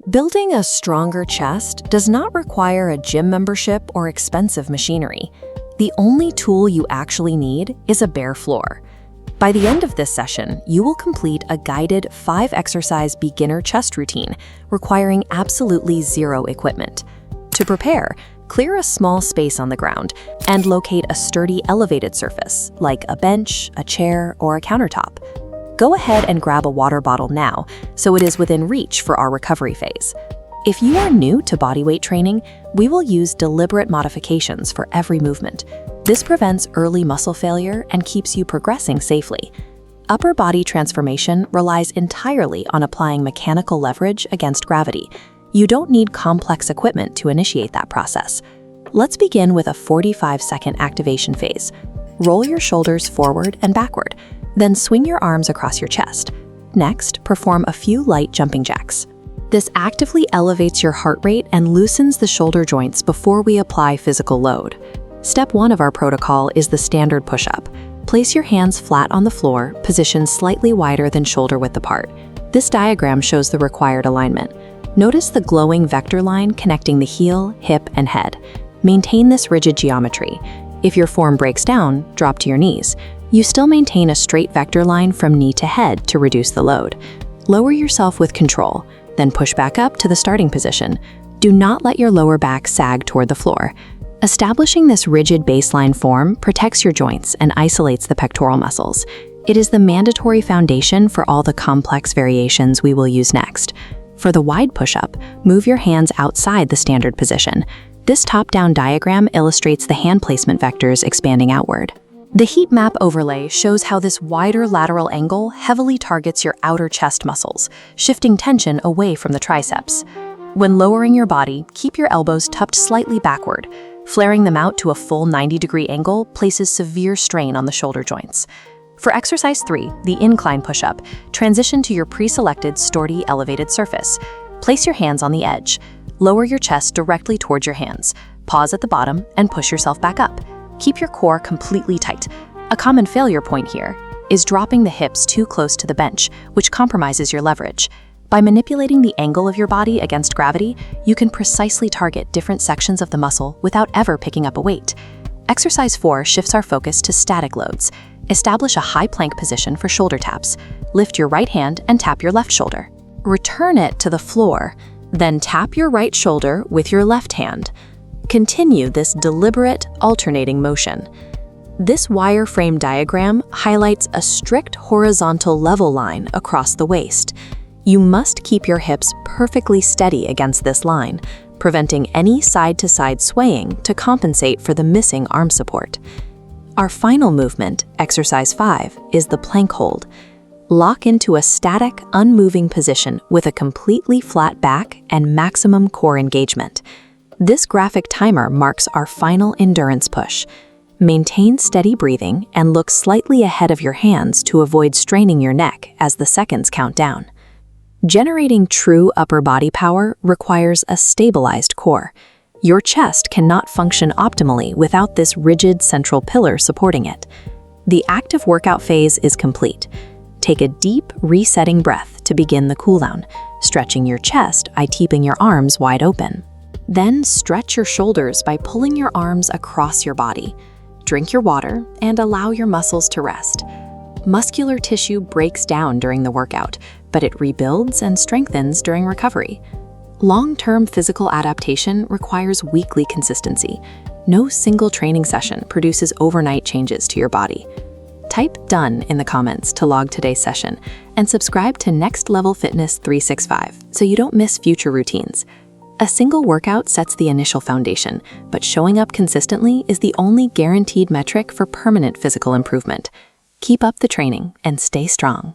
Building a stronger chest does not require a gym membership or expensive machinery. The only tool you actually need is a bare floor. By the end of this session, you will complete a guided 5-exercise beginner chest routine requiring absolutely zero equipment. To prepare, clear a small space on the ground and locate a sturdy elevated surface like a bench, a chair, or a countertop. Go ahead and grab a water bottle now so it is within reach for our recovery phase. If you are new to bodyweight training, we will use deliberate modifications for every movement. This prevents early muscle failure and keeps you progressing safely. Upper body transformation relies entirely on applying mechanical leverage against gravity. You don't need complex equipment to initiate that process. Let's begin with a 45-second activation phase. Roll your shoulders forward and backward, then swing your arms across your chest. Next, perform a few light jumping jacks. This actively elevates your heart rate and loosens the shoulder joints before we apply physical load. Step 1 of our protocol is the standard push-up. Place your hands flat on the floor, positioned slightly wider than shoulder width apart. This diagram shows the required alignment. Notice the glowing vector line connecting the heel, hip, and head. Maintain this rigid geometry. If your form breaks down, drop to your knees. You still maintain a straight vector line from knee to head to reduce the load. Lower yourself with control, then push back up to the starting position. Do not let your lower back sag toward the floor. Establishing this rigid baseline form protects your joints and isolates the pectoral muscles. It is the mandatory foundation for all the complex variations we will use next. For the wide push-up, move your hands outside the standard position. This top-down diagram illustrates the hand placement vectors expanding outward. The heat map overlay shows how this wider lateral angle heavily targets your outer chest muscles, shifting tension away from the triceps. When lowering your body, keep your elbows tucked slightly backward. Flaring them out to a full 90-degree angle places severe strain on the shoulder joints. For exercise 3, the incline push-up, transition to your pre-selected sturdy elevated surface. Place your hands on the edge. Lower your chest directly towards your hands. Pause at the bottom and push yourself back up. Keep your core completely tight. A common failure point here is dropping the hips too close to the bench, which compromises your leverage. By manipulating the angle of your body against gravity, you can precisely target different sections of the muscle without ever picking up a weight. Exercise 4 shifts our focus to static loads. Establish a high plank position for shoulder taps. Lift your right hand and tap your left shoulder. Return it to the floor, then tap your right shoulder with your left hand. Continue this deliberate, alternating motion. This wireframe diagram highlights a strict horizontal level line across the waist. You must keep your hips perfectly steady against this line, preventing any side-to-side swaying to compensate for the missing arm support. Our final movement, exercise 5, is the plank hold. Lock into a static, unmoving position with a completely flat back and maximum core engagement. This graphic timer marks our final endurance push. Maintain steady breathing and look slightly ahead of your hands to avoid straining your neck as the seconds count down. Generating true upper body power requires a stabilized core. Your chest cannot function optimally without this rigid central pillar supporting it. The active workout phase is complete. Take a deep, resetting breath to begin the cooldown, stretching your chest by keeping your arms wide open. Then stretch your shoulders by pulling your arms across your body. Drink your water and allow your muscles to rest. Muscular tissue breaks down during the workout, but it rebuilds and strengthens during recovery. Long-term physical adaptation requires weekly consistency. No single training session produces overnight changes to your body. Type "done" in the comments to log today's session and subscribe to Next Level Fitness 365 so you don't miss future routines. A single workout sets the initial foundation, but showing up consistently is the only guaranteed metric for permanent physical improvement. Keep up the training and stay strong.